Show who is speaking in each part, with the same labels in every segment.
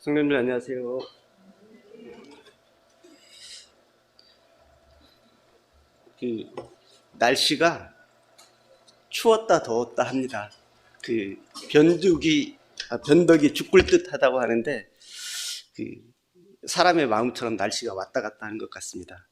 Speaker 1: 성년님 안녕하세요. 그 날씨가 추웠다 더웠다 합니다. 그 변덕이 죽을 듯하다고 하는데 그 사람의 마음처럼 날씨가 왔다 갔다 하는 것 같습니다.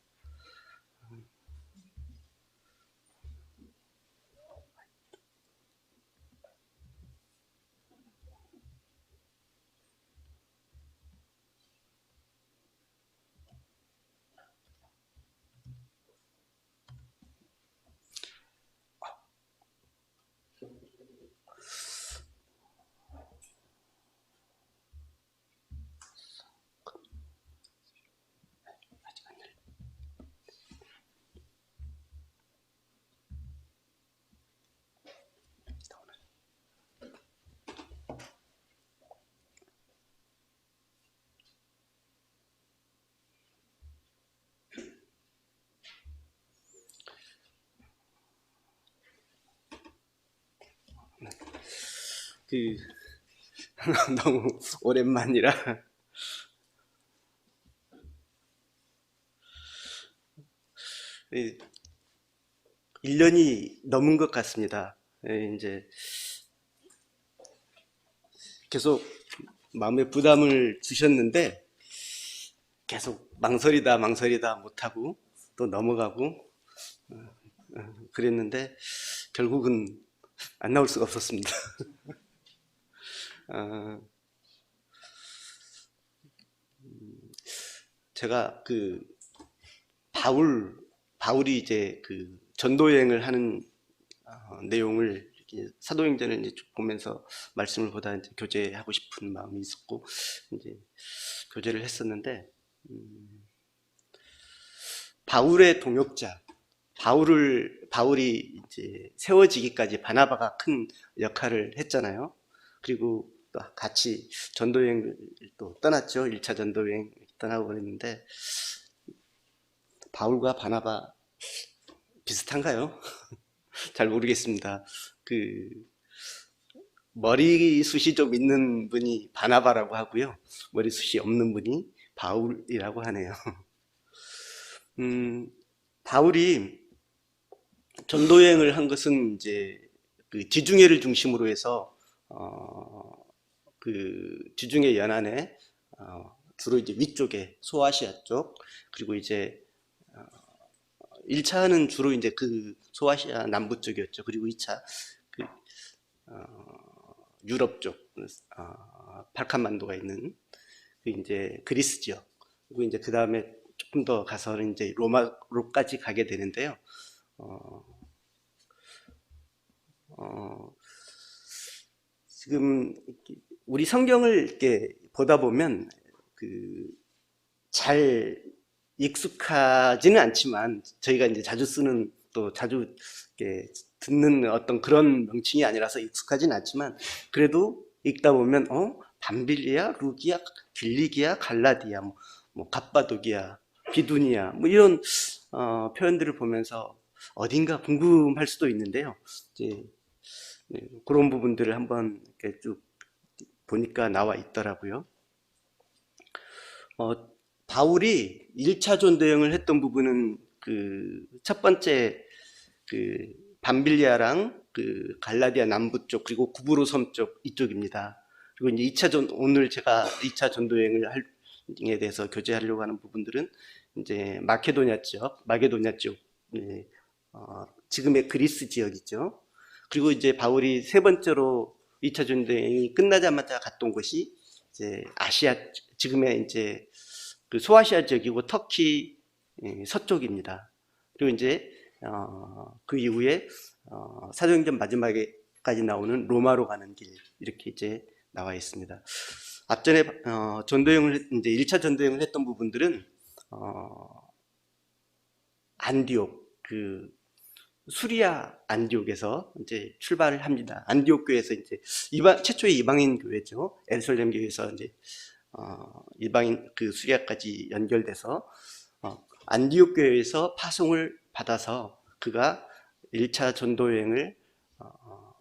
Speaker 1: 그 너무 오랜만이라 1년이 넘은 것 같습니다. 이제 계속 마음에 부담을 주셨는데 계속 망설이다 못하고 또 넘어가고 그랬는데 결국은 안 나올 수가 없었습니다. 어, 제가 바울이 이제 그 전도 여행을 하는 내용을 이렇게 사도행전을 이제 쭉 보면서 말씀을 보다 이제 교제하고 싶은 마음이 있었고 이제 교제를 했었는데 바울의 동역자 바울이 이제 세워지기까지 바나바가 큰 역할을 했잖아요. 그리고 또 같이 전도여행을 또 떠났죠. 1차 전도여행 떠나고 그랬는데 바울과 바나바 비슷한가요? 잘 모르겠습니다. 그 머리숱이 좀 있는 분이 바나바라고 하고요. 머리숱이 없는 분이 바울이라고 하네요. 바울이 전도여행을 한 것은 이제 그 지중해를 중심으로 해서 그 지중해 연안에 주로 이제 위쪽에 소아시아 쪽 그리고 이제 1차는 주로 이제 그 소아시아 남부 쪽이었죠. 그리고 2차 그 유럽 쪽 발칸반도가 있는 그 이제 그리스 지역 그리고 이제 그 다음에 조금 더 가서는 이제 로마로까지 가게 되는데요. 어, 어, 지금 우리 성경을 이렇게 보다 보면 그 잘 익숙하지는 않지만 저희가 이제 자주 쓰는 또 자주 이렇게 듣는 어떤 그런 명칭이 아니라서 익숙하지는 않지만 그래도 읽다 보면 밤빌리아, 루기아, 길리기아, 갈라디아, 뭐 갑바도기아, 비두니아 뭐 이런 표현들을 보면서 어딘가 궁금할 수도 있는데요. 이제 그런 부분들을 한번 이렇게 쭉 보니까 나와 있더라고요. 바울이 1차 전도여행을 했던 부분은 그 첫 번째 그 밤빌리아랑 그 갈라디아 남부 쪽 그리고 구브로 섬 쪽 이쪽입니다. 그리고 이제 2차 오늘 제가 2차 전도여행을 에 대해서 교제하려고 하는 부분들은 이제 마게도냐 쪽, 지금의 그리스 지역이죠. 그리고 이제 바울이 세 번째로 2차 전도여행이 끝나자마자 갔던 곳이 이제 아시아, 지금의 이제 그 소아시아 지역이고 터키 서쪽입니다. 그리고 이제 그 이후에 사도행전 마지막에까지 나오는 로마로 가는 길 이렇게 이제 나와 있습니다. 앞전에 전도여행을 이제 1차 전도여행을 했던 부분들은 안디옥 그 수리아 안디옥에서 이제 출발을 합니다. 안디옥 교회에서 이제 최초의 이방인 교회죠. 에르살렘 교회에서 이제 이방인 그 수리아까지 연결돼서 안디옥 교회에서 파송을 받아서 그가 1차 전도 여행을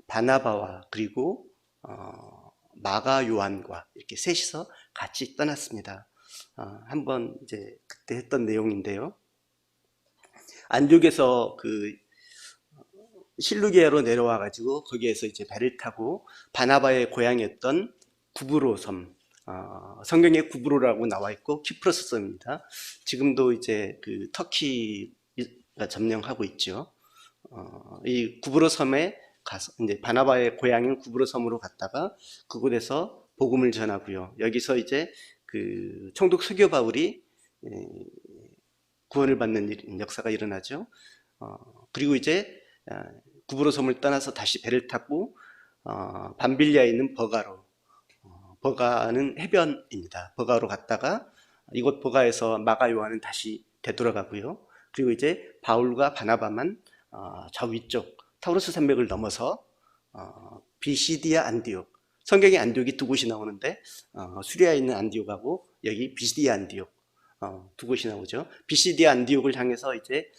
Speaker 1: 바나바와 그리고 마가 요한과 이렇게 셋이서 같이 떠났습니다. 한번 이제 그때 했던 내용인데요. 안디옥에서 그 실루기아로 내려와 가지고 거기에서 이제 배를 타고 바나바의 고향이었던 구브로 섬, 성경에 구브로라고 나와 있고 키프로스 섬입니다. 지금도 이제 그 터키가 점령하고 있죠. 이 구브로 섬에 가서 이제 바나바의 고향인 구브로 섬으로 갔다가 그곳에서 복음을 전하고요. 여기서 이제 그 총독 서교 바울이 구원을 받는 역사가 일어나죠. 그리고 이제 구브로 섬을 떠나서 다시 배를 타고 밤빌리아에 있는 버가로, 버가는 해변입니다. 버가로 갔다가 이곳 버가에서 마가 요한은 다시 되돌아가고요. 그리고 이제 바울과 바나바만 저 위쪽 타우루스 산맥을 넘어서 비시디아 안디옥, 성경에 안디옥이 두 곳이 나오는데 수리아에 있는 안디옥하고 여기 비시디아 안디옥 두 곳이 나오죠. 비시디아 안디옥을 향해서 이제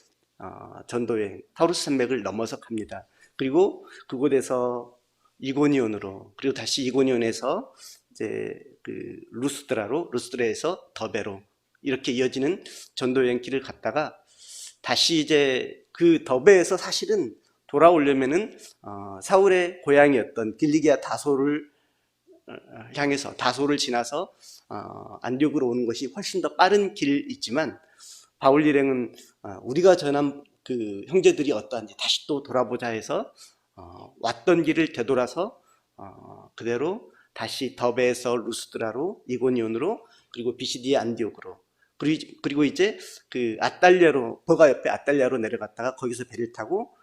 Speaker 1: 전도여행 타우루스 산맥을 넘어서 갑니다. 그리고 그곳에서 이고니온으로, 그리고 다시 이고니온에서 이제 그 루스드라에서 더베로 이렇게 이어지는 전도여행 길을 갔다가 다시 이제 그 더베에서 사실은 돌아오려면은 사울의 고향이었던 길리기아 다소를 향해서 다소를 지나서 안디옥으로 오는 것이 훨씬 더 빠른 길이지만 바울 일행은 우리가 전한 그 형제들이 어떠한지 다시 또 돌아보자 해서 왔던 길을 되돌아서 그대로 다시 더베에서 루스드라로 이고니온으로 그리고 비시디아 안디옥으로 그리고 이제 그 아달랴로 버가 옆에 아달랴로 내려갔다가 거기서 배를 타고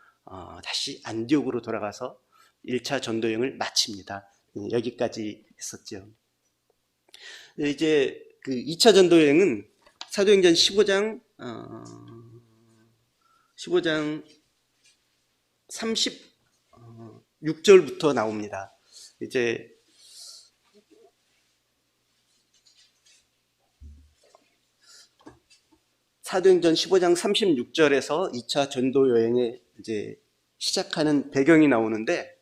Speaker 1: 다시 안디옥으로 돌아가서 1차 전도여행을 마칩니다. 여기까지 했었죠. 이제 그 2차 전도여행은 사도행전 15장 36절부터 나옵니다. 이제 사도행전 15장 36절에서 2차 전도 여행에 이제 시작하는 배경이 나오는데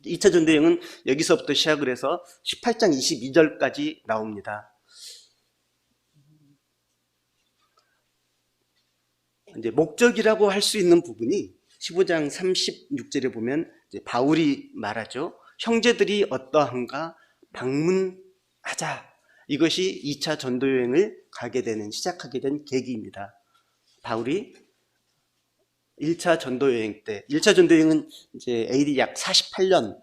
Speaker 1: 2차 전도 여행은 여기서부터 시작을 해서 18장 22절까지 나옵니다. 이제 목적이라고 할 수 있는 부분이 15장 36절에 보면 이제 바울이 말하죠. 형제들이 어떠한가 방문하자. 이것이 2차 전도여행을 가게 되는, 시작하게 된 계기입니다. 바울이 1차 전도여행 때, 1차 전도여행은 이제 AD 약 48년,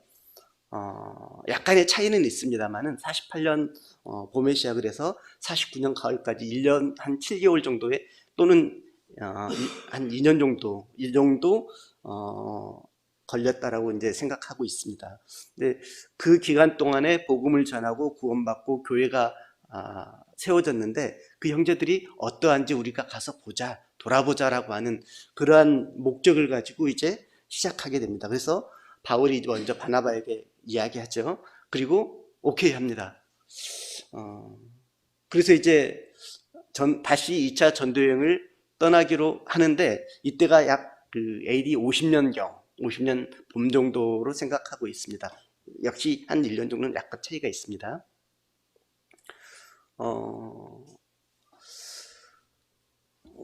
Speaker 1: 약간의 차이는 있습니다만은 48년 봄에 시작을 해서 49년 가을까지 1년 한 7개월 정도의 또는 한 2년 정도, 이 정도 걸렸다라고 이제 생각하고 있습니다. 근데 그 기간 동안에 복음을 전하고 구원받고 교회가 세워졌는데 그 형제들이 어떠한지 우리가 가서 보자, 돌아보자라고 하는 그러한 목적을 가지고 이제 시작하게 됩니다. 그래서 바울이 먼저 바나바에게 이야기하죠. 그리고 오케이 합니다. 그래서 이제 다시 2차 전도여행을 떠나기로 하는데 이때가 약 그 AD 50년 봄 정도로 생각하고 있습니다. 역시 한 1년 정도는 약간 차이가 있습니다.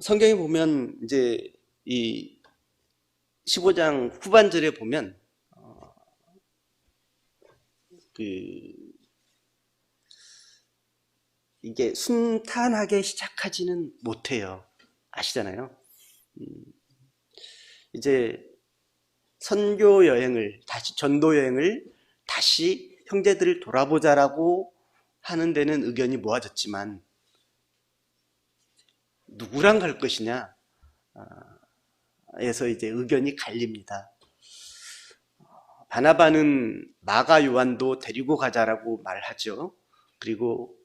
Speaker 1: 성경에 보면 이제 이 15장 후반절에 보면 이게 순탄하게 시작하지는 못해요. 아시잖아요. 이제 선교 여행을 다시 전도 여행을 다시 형제들을 돌아보자라고 하는 데는 의견이 모아졌지만 누구랑 갈 것이냐 에서 이제 의견이 갈립니다. 바나바는 마가 요한도 데리고 가자라고 말하죠. 그리고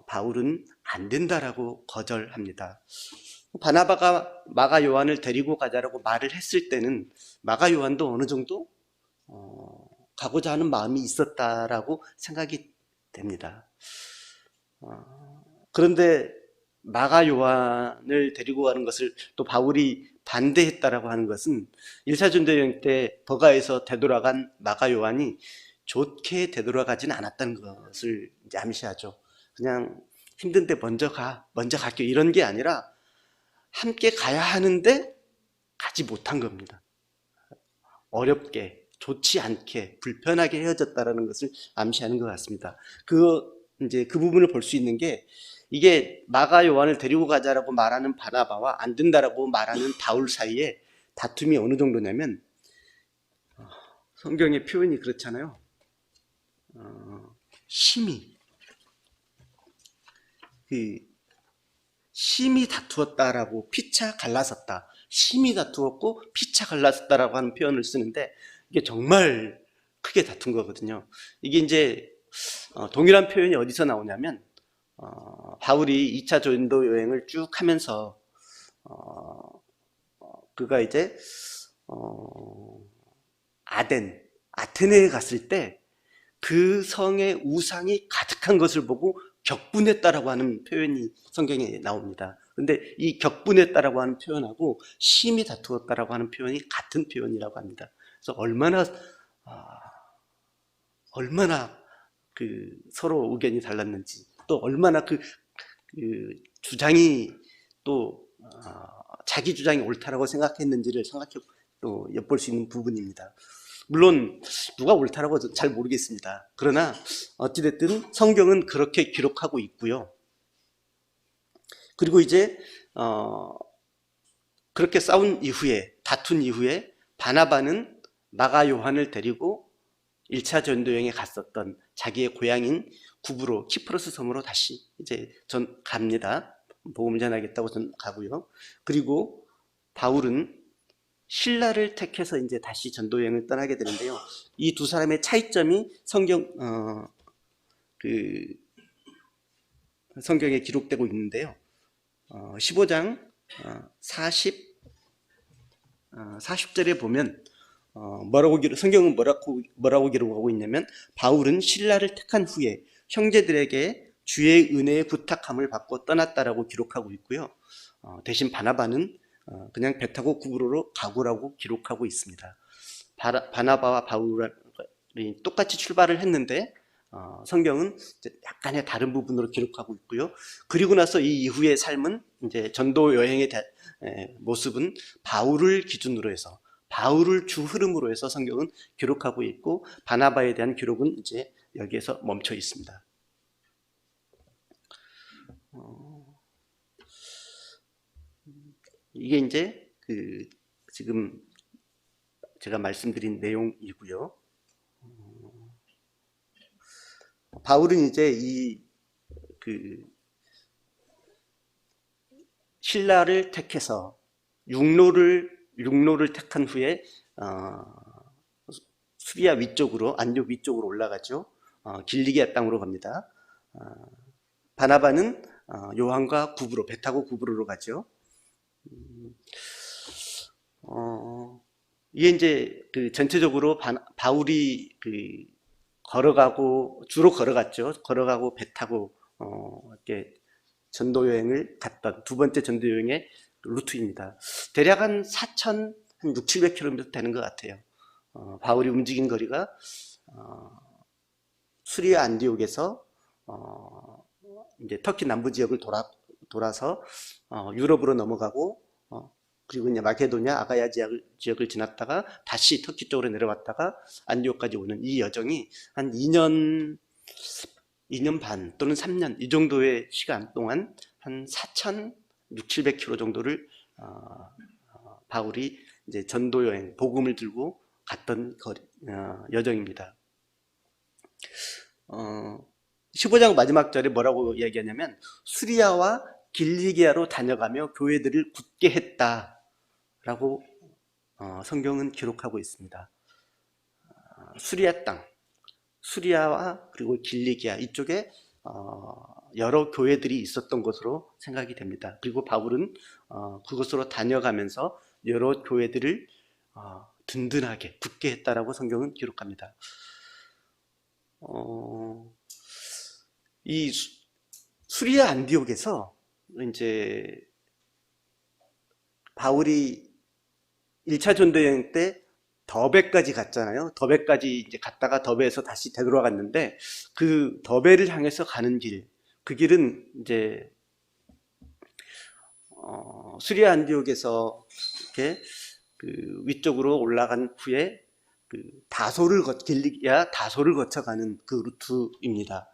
Speaker 1: 바울은 안 된다라고 거절합니다. 바나바가 마가 요한을 데리고 가자라고 말을 했을 때는 마가 요한도 어느 정도 가고자 하는 마음이 있었다라고 생각이 됩니다. 그런데 마가 요한을 데리고 가는 것을 또 바울이 반대했다라고 하는 것은 1차 전도여행 때 버가에서 되돌아간 마가 요한이 좋게 되돌아가지는 않았다는 것을 이제 암시하죠. 그냥 힘든데 먼저 갈게 이런 게 아니라 함께 가야 하는데 가지 못한 겁니다. 어렵게, 좋지 않게, 불편하게 헤어졌다라는 것을 암시하는 것 같습니다. 이제 그 부분을 볼 수 있는 게, 이게 마가 요한을 데리고 가자라고 말하는 바나바와 안 된다라고 말하는 바울 사이에 다툼이 어느 정도냐면, 성경의 표현이 그렇잖아요. 심히 다투었다라고, 피차 갈라섰다, 심히 다투었고 피차 갈라섰다라고 하는 표현을 쓰는데, 이게 정말 크게 다툰 거거든요. 이게 이제 동일한 표현이 어디서 나오냐면, 바울이 2차 전도 여행을 쭉 하면서 그가 이제 아테네에 갔을 때 그 성의 우상이 가득한 것을 보고 격분했다라고 하는 표현이 성경에 나옵니다. 근데 이 격분했다라고 하는 표현하고 심히 다투었다라고 하는 표현이 같은 표현이라고 합니다. 그래서 얼마나 서로 의견이 달랐는지, 또 얼마나 그 주장이 또 자기 주장이 옳다라고 생각했는지를 또 엿볼 수 있는 부분입니다. 물론 누가 옳다라고 잘 모르겠습니다. 그러나 어찌됐든 성경은 그렇게 기록하고 있고요. 그리고 이제 그렇게 다툰 이후에 바나바는 마가 요한을 데리고 1차 전도여행에 갔었던 자기의 고향인 구브로, 키프로스 섬으로 다시 이제 갑니다. 복음을 전하겠다고 가고요. 그리고 바울은 신라를 택해서 이제 다시 전도여행을 떠나게 되는데요. 이 두 사람의 차이점이 성경에 기록되고 있는데요. 15장 40절에 보면 성경은 뭐라고 기록하고 있냐면, 바울은 신라를 택한 후에 형제들에게 주의 은혜의 부탁함을 받고 떠났다라고 기록하고 있고요. 대신 바나바는 그냥 배 타고 구브로로 가고라고 기록하고 있습니다. 바나바와 바울이 똑같이 출발을 했는데 성경은 약간의 다른 부분으로 기록하고 있고요. 그리고 나서 이 이후의 삶은, 이제 전도 여행의 모습은 바울을 기준으로 해서, 바울을 주 흐름으로 해서 성경은 기록하고 있고, 바나바에 대한 기록은 이제 여기에서 멈춰 있습니다. 이게 이제 지금 제가 말씀드린 내용이고요. 바울은 이제 신라를 택해서 육로를 택한 후에 수리아 위쪽으로, 안디옥 위쪽으로 올라가죠. 길리기아 땅으로 갑니다. 바나바는 요한과 구브로, 배 타고 구브로로 가죠. 이게 이제 전체적으로 바울이 주로 걸어갔죠. 걸어가고 배 타고 이렇게 전도 여행을 갔던 두 번째 전도 여행의 루트입니다. 대략 한 700km 되는 것 같아요. 바울이 움직인 거리가 수리아 안디옥에서 이제 터키 남부 지역을 돌아서 유럽으로 넘어가고, 그리고 이제 마케도니아, 아가야 지역을 지났다가 다시 터키 쪽으로 내려왔다가 안디옥까지 오는 이 여정이 한 2년 반 또는 3년 이 정도의 시간 동안 한 700km 정도를 바울이 이제 전도 여행, 복음을 들고 갔던 여정입니다. 15장 마지막 절에 뭐라고 이야기하냐면, 수리아와 길리기아로 다녀가며 교회들을 굳게 했다라고 성경은 기록하고 있습니다. 수리아 땅, 수리아와 그리고 길리기아 이쪽에 여러 교회들이 있었던 것으로 생각이 됩니다. 그리고 바울은 그곳으로 다녀가면서 여러 교회들을 든든하게 굳게 했다라고 성경은 기록합니다. 이 수리아 안디옥에서 이제 바울이 1차 전도 여행 때 더베까지 갔잖아요. 더베까지 이제 갔다가 더베에서 다시 되돌아갔는데 그 더베를 향해서 가는 길, 그 길은 이제 수리아 안디옥에서 이렇게 그 위쪽으로 올라간 후에 그 길리야 다소를 거쳐가는 그 루트입니다.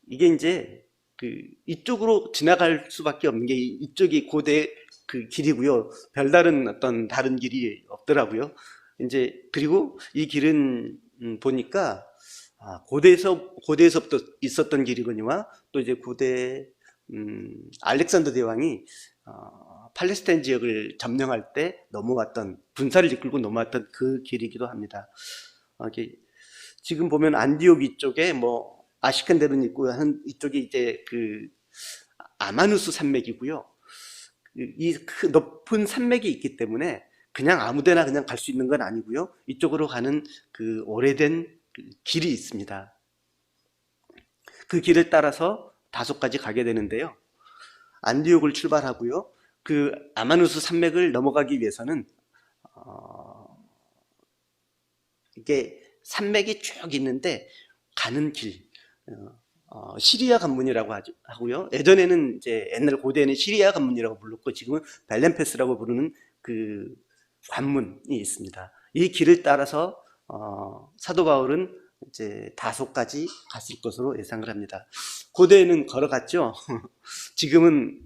Speaker 1: 이게 이제 그 이쪽으로 지나갈 수밖에 없는 게 이쪽이 고대 그 길이고요. 별다른 어떤 다른 길이 없더라고요. 이제 그리고 이 길은 보니까 고대에서부터 있었던 길이거니와 또 이제 고대 알렉산더 대왕이 팔레스타인 지역을 점령할 때 넘어왔던 군사를 이끌고 넘어왔던 그 길이기도 합니다. 지금 보면 안디옥 이쪽에 뭐 아시칸데르는 있고 한 이쪽이 이제 그 아마누스 산맥이고요. 이 높은 산맥이 있기 때문에 그냥 아무데나 그냥 갈 수 있는 건 아니고요. 이쪽으로 가는 그 오래된 길이 있습니다. 그 길을 따라서 다소까지 가게 되는데요. 안디옥을 출발하고요. 그 아마누스 산맥을 넘어가기 위해서는 이게 산맥이 쭉 있는데 가는 길, 시리아 관문이라고 하고요. 예전에는 이제 옛날 고대에는 시리아 관문이라고 불렀고 지금은 벨렘페스라고 부르는 그 관문이 있습니다. 이 길을 따라서 사도 바울은 이제 다소까지 갔을 것으로 예상을 합니다. 고대에는 걸어갔죠. 지금은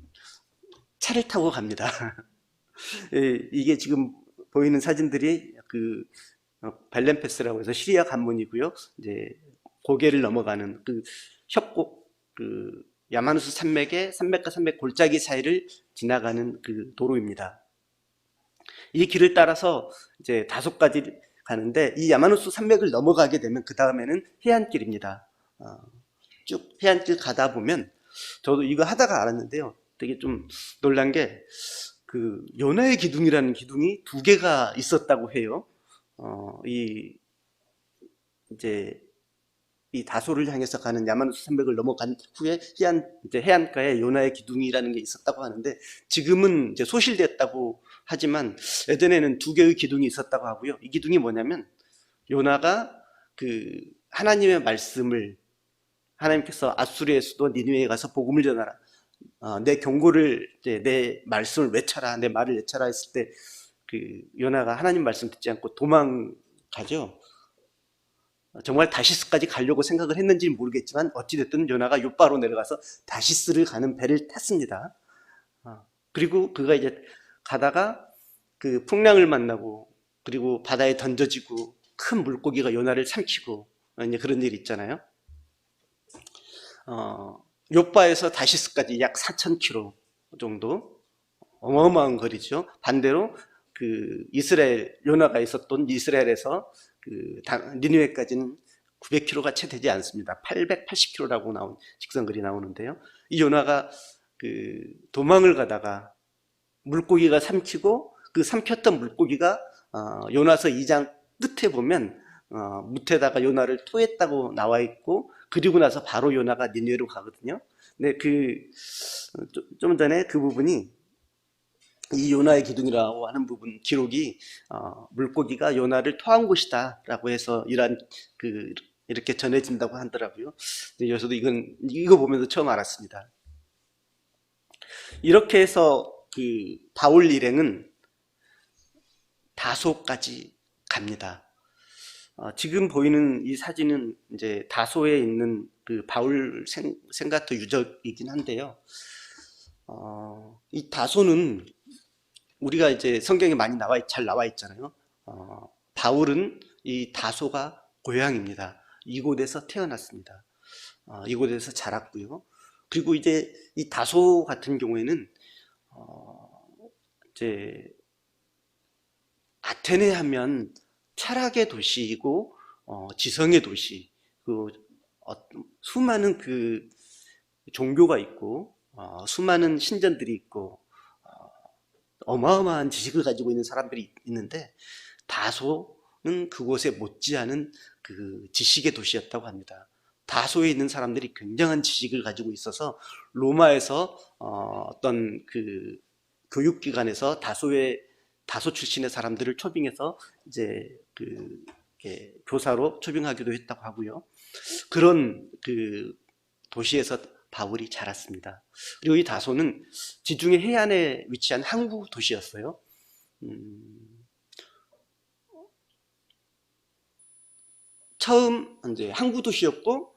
Speaker 1: 차를 타고 갑니다. 이게 지금 보이는 사진들이 그 벨렘페스라고 해서 시리아 관문이고요. 이제 고개를 넘어가는 그 협곡, 그 야마누스 산맥의 산맥과 산맥 골짜기 사이를 지나가는 그 도로입니다. 이 길을 따라서 이제 다소까지 가는데 이 야마누스 산맥을 넘어가게 되면 그 다음에는 해안길입니다. 쭉 해안길 가다 보면 저도 이거 하다가 알았는데요. 되게 좀 놀란 게 그 요나의 기둥이라는 기둥이 2개가 있었다고 해요. 이제 이 다소를 향해서 가는 야마누스 산맥을 넘어간 후에 해안가에 요나의 기둥이라는 게 있었다고 하는데 지금은 이제 소실됐다고 하지만 예전에는 2개의 기둥이 있었다고 하고요. 이 기둥이 뭐냐면 요나가 그 하나님의 말씀을 하나님께서 아수르의 수도 니느웨에 가서 복음을 전하라. 내 경고를 내 말씀을 외쳐라. 내 말을 외쳐라 했을 때 그 요나가 하나님 말씀 듣지 않고 도망가죠. 정말 다시스까지 가려고 생각을 했는지는 모르겠지만 어찌됐든 요나가 요바로 내려가서 다시스를 가는 배를 탔습니다. 그리고 그가 이제 가다가 그 풍랑을 만나고 그리고 바다에 던져지고 큰 물고기가 요나를 삼키고 이제 그런 일 있잖아요. 요바에서 다시스까지 약 4,000km 정도, 어마어마한 거리죠. 반대로 그 요나가 있었던 이스라엘에서 그 니느웨까지는 900km가 채 되지 않습니다. 880km라고 나온 직선거리 나오는데요. 이 요나가 그 도망을 가다가 물고기가 삼키고 그 삼켰던 물고기가 요나서 2장 끝에 보면 뭇에다가 요나를 토했다고 나와 있고 그리고 나서 바로 요나가 니느웨로 가거든요. 근데 좀 전에 그 부분이 이 요나의 기둥이라고 하는 부분 기록이 물고기가 요나를 토한 곳이다라고 해서 이렇게 전해진다고 하더라고요. 저도 이거 보면서 처음 알았습니다. 이렇게 해서 그 바울 일행은 다소까지 갑니다. 지금 보이는 이 사진은 이제 다소에 있는 그 바울 생가토 유적이긴 한데요. 이 다소는 우리가 이제 성경에 많이 잘 나와 있잖아요. 바울은 이 다소가 고향입니다. 이곳에서 태어났습니다. 이곳에서 자랐고요. 그리고 이제 이 다소 같은 경우에는 이제 아테네 하면 철학의 도시이고 지성의 도시, 수많은 그 종교가 있고 수많은 신전들이 있고 어마어마한 지식을 가지고 있는 사람들이 있는데 다소는 그곳에 못지않은 그 지식의 도시였다고 합니다. 다소에 있는 사람들이 굉장한 지식을 가지고 있어서 로마에서 어떤 그 교육기관에서 다소 출신의 사람들을 초빙해서 이제 이렇게 교사로 초빙하기도 했다고 하고요. 그런 도시에서 바울이 자랐습니다. 그리고 이 다소는 지중해 해안에 위치한 항구 도시였어요. 처음 이제 항구 도시였고,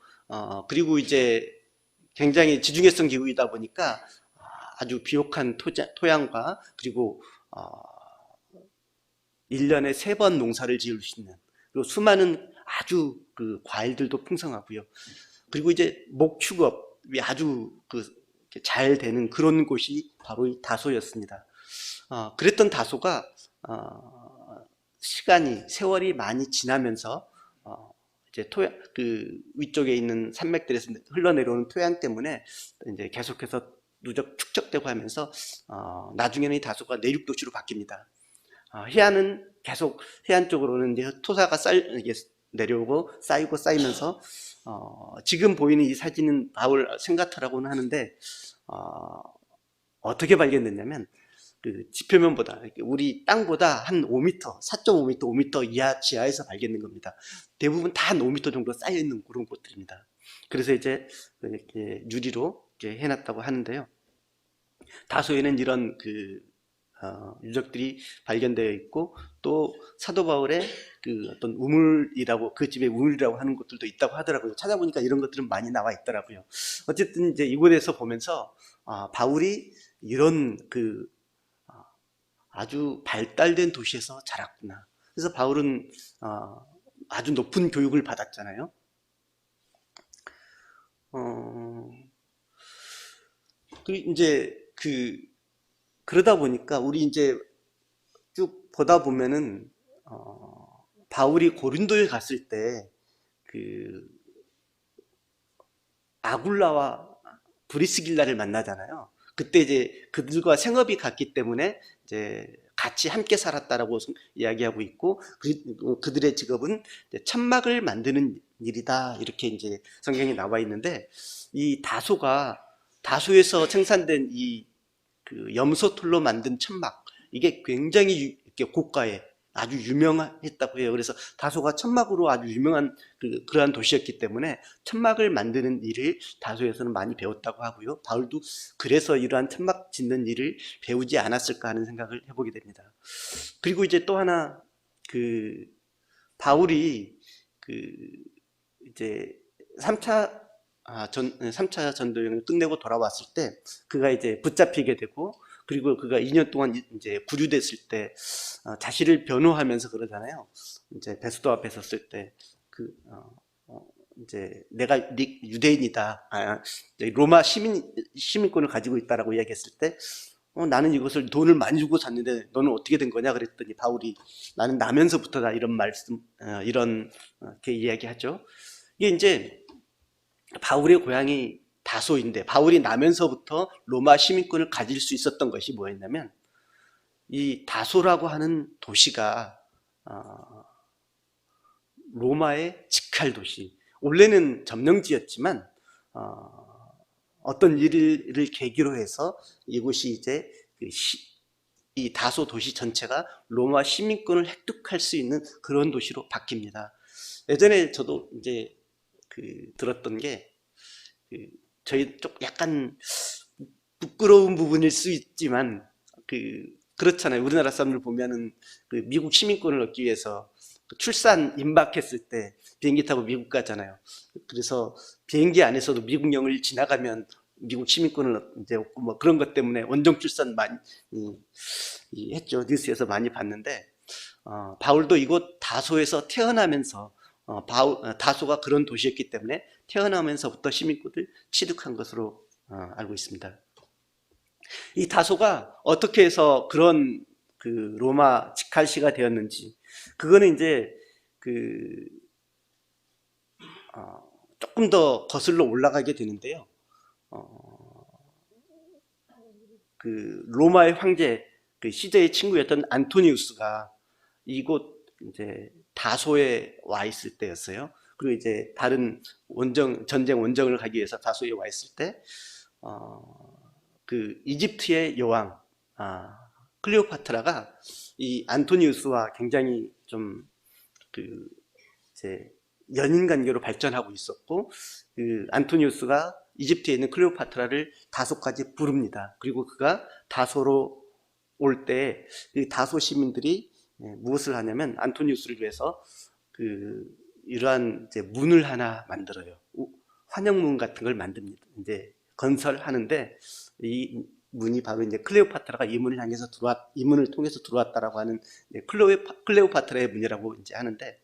Speaker 1: 그리고 이제 굉장히 지중해성 기후이다 보니까 아주 비옥한 토양과 그리고 1년에 3번 농사를 지을 수 있는, 그리고 수많은 아주 과일들도 풍성하고요. 그리고 이제 목축업이 아주 잘 되는 그런 곳이 바로 이 다소였습니다. 그랬던 다소가 세월이 많이 지나면서 이제 위쪽에 있는 산맥들에서 흘러내려오는 토양 때문에 이제 계속해서 누적 축적되고 하면서 나중에는 이 다소가 내륙 도시로 바뀝니다. 해안은 계속 해안 쪽으로는 이제 토사가 내려오고 쌓이면서 지금 보이는 이 사진은 바울 생가터라고는 하는데 어떻게 발견됐냐면 지표면보다 우리 땅보다 한 5m, 4.5m, 5m 지하에서 발견된 겁니다. 대부분 다 한 5m 정도 쌓여 있는 그런 곳들입니다. 그래서 이제 이렇게 유리로 이렇게 해놨다고 하는데요. 다소에는 이런 유적들이 발견되어 있고, 또 사도 바울의 어떤 우물이라고, 그 집에 우물이라고 하는 곳들도 있다고 하더라고요. 찾아보니까 이런 것들은 많이 나와 있더라고요. 어쨌든 이제 이곳에서 보면서 바울이 이런 아주 발달된 도시에서 자랐구나. 그래서 바울은 아주 높은 교육을 받았잖아요. 이제 그러다 보니까 우리 이제 쭉 보다 보면은 바울이 고린도에 갔을 때 아굴라와 브리스길라를 만나잖아요. 그때 이제 그들과 생업이 같기 때문에 이제 같이 함께 살았다라고 이야기하고 있고, 그들의 직업은 천막을 만드는 일이다, 이렇게 이제 성경에 나와 있는데, 이 다소에서 생산된 이 염소털로 만든 천막, 이게 굉장히 이렇게 고가에 아주 유명했다고 해요. 그래서 다소가 천막으로 아주 유명한 그러한 도시였기 때문에 천막을 만드는 일을 다소에서는 많이 배웠다고 하고요. 바울도 그래서 이러한 천막 짓는 일을 배우지 않았을까 하는 생각을 해보게 됩니다. 그리고 이제 또 하나 바울이 이제 3차 전도여행을 끝내고 돌아왔을 때 그가 이제 붙잡히게 되고, 그리고 그가 2년 동안 이제 구류됐을 때 자신을 변호하면서 그러잖아요. 이제 베스도 앞에 섰을 때 이제 내가 유대인이다, 로마 시민권을 가지고 있다라고 이야기했을 때 나는 이것을 돈을 많이 주고 샀는데 너는 어떻게 된 거냐 그랬더니 바울이 나는 나면서부터다, 이런 말씀, 이렇게 이야기하죠. 이게 이제 바울의 고향이 다소인데 바울이 나면서부터 로마 시민권을 가질 수 있었던 것이 뭐였냐면, 이 다소라고 하는 도시가 로마의 직할 도시, 원래는 점령지였지만 어떤 일을 계기로 해서 이곳이 이제 이 다소 도시 전체가 로마 시민권을 획득할 수 있는 그런 도시로 바뀝니다. 예전에 저도 이제 들었던 게, 저희 좀 약간 부끄러운 부분일 수 있지만 그렇잖아요. 우리나라 사람들 보면은 미국 시민권을 얻기 위해서 출산 임박했을 때 비행기 타고 미국 가잖아요. 그래서 비행기 안에서도 미국령을 지나가면 미국 시민권을 이제 얻고 뭐 그런 것 때문에 원정 출산 많이 했죠. 뉴스에서 많이 봤는데, 바울도 이곳 다소에서 태어나면서 다소가 그런 도시였기 때문에 태어나면서부터 시민권을 취득한 것으로 알고 있습니다. 이 다소가 어떻게 해서 그런 로마 직할시가 되었는지, 그거는 이제 조금 더 거슬러 올라가게 되는데요. 로마의 황제 시저의 친구였던 안토니우스가 이곳 이제 다소에 와 있을 때였어요. 그리고 이제 다른 전쟁 원정을 가기 위해서 다소에 와 있을 때 이집트의 여왕, 클레오파트라가 이 안토니우스와 굉장히 좀 그 이제 연인 관계로 발전하고 있었고, 그 안토니우스가 이집트에 있는 클레오파트라를 다소까지 부릅니다. 그리고 그가 다소로 올 때 이 다소 시민들이 무엇을 하냐면 안토니우스를 위해서 그 이러한 이제 문을 하나 만들어요. 환영문 같은 걸 만듭니다. 이제 건설하는데, 이 문이 바로 이제 클레오파트라가 이 문을 향해서 이 문을 통해서 들어왔다라고 하는 클레오파트라의 문이라고 이제 하는데,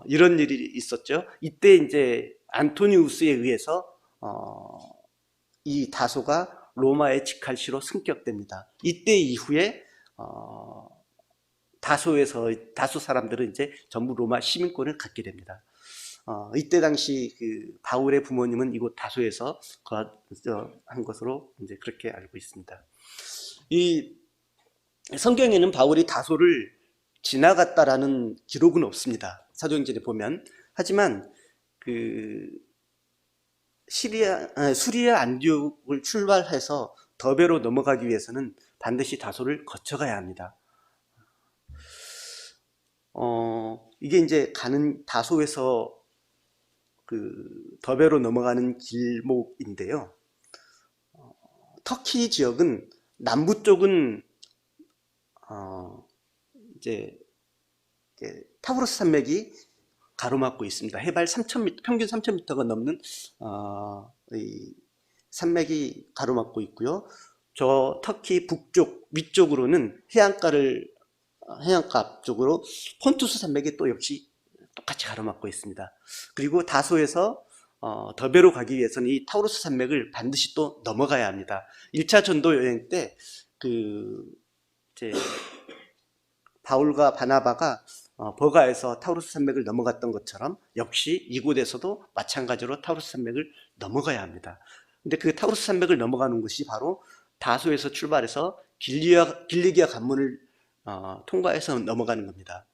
Speaker 1: 이런 일이 있었죠. 이때 이제 안토니우스에 의해서 이 다소가 로마의 직할시로 승격됩니다. 이때 이후에 다소 사람들은 이제 전부 로마 시민권을 갖게 됩니다. 이때 당시 그 바울의 부모님은 이곳 다소에서 한 것으로 이제 그렇게 알고 있습니다. 이 성경에는 바울이 다소를 지나갔다라는 기록은 없습니다. 사도행전에 보면. 하지만 그 수리아 안디옥을 출발해서 더베로 넘어가기 위해서는 반드시 다소를 거쳐가야 합니다. 이게 이제 가는 다소에서 그 더베로 넘어가는 길목인데요. 터키 지역은 남부 쪽은 이제 타브로스 산맥이 가로막고 있습니다. 해발 3,000m, 평균 3,000m가 넘는 이 산맥이 가로막고 있고요. 저 터키 북쪽 위쪽으로는 해안가 앞쪽으로 폰투스 산맥이 또 역시 똑같이 가로막고 있습니다. 그리고 다소에서 더베로 가기 위해서는 이 타우루스 산맥을 반드시 또 넘어가야 합니다. 1차 전도 여행 때 이제 바울과 바나바가 버가에서 타우루스 산맥을 넘어갔던 것처럼 역시 이곳에서도 마찬가지로 타우루스 산맥을 넘어가야 합니다. 근데 그 타우루스 산맥을 넘어가는 것이 바로 다소에서 출발해서 길리기아 관문을 통과해서 넘어가는 겁니다.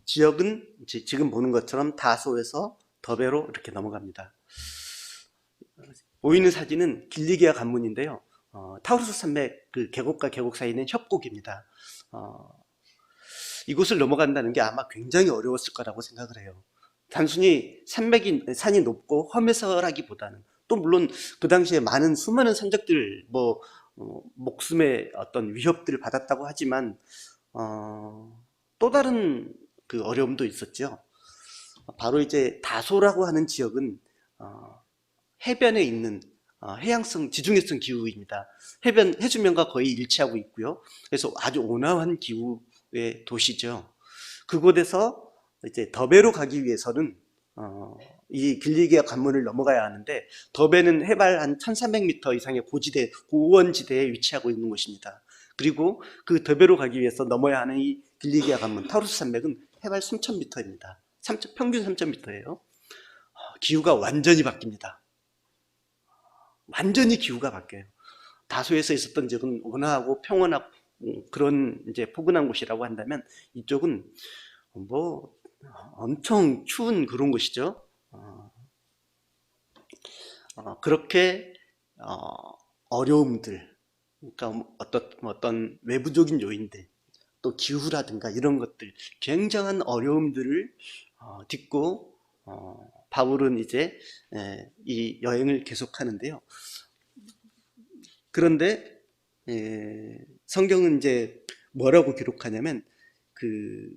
Speaker 1: 지역은 지금 보는 것처럼 다소에서 더베로 이렇게 넘어갑니다. 보이는 사진은 길리기아 관문인데요. 타우루스 산맥 그 계곡과 계곡 사이에 있는 협곡입니다. 이곳을 넘어간다는 게 아마 굉장히 어려웠을 거라고 생각을 해요. 단순히 산이 높고 험해서라기보다는, 또 물론 그 당시에 수많은 산적들, 목숨의 어떤 위협들을 받았다고 하지만 또 다른 그 어려움도 있었죠. 바로 이제 다소라고 하는 지역은 해변에 있는 해양성, 지중해성 기후입니다. 해수면과 거의 일치하고 있고요. 그래서 아주 온화한 기후의 도시죠. 그곳에서 이제 더베로 가기 위해서는 이 길리기아 관문을 넘어가야 하는데, 더베는 해발 한 1300m 이상의 고원지대에 위치하고 있는 곳입니다. 그리고 그 더베로 가기 위해서 넘어야 하는 이 길리기아 관문, 타우루스 산맥은 해발 3000m입니다. 평균 3000m예요. 기후가 완전히 바뀝니다. 완전히 기후가 바뀌어요. 다소에서 있었던 지역은 온화하고 평온하고 그런 이제 포근한 곳이라고 한다면, 이쪽은 엄청 추운 그런 곳이죠. 그렇게 어려움들, 그러니까 어떤 외부적인 요인들, 또 기후라든가 이런 것들, 굉장한 어려움들을 딛고 바울은 이제 이 여행을 계속하는데요. 그런데 성경은 이제 뭐라고 기록하냐면, 그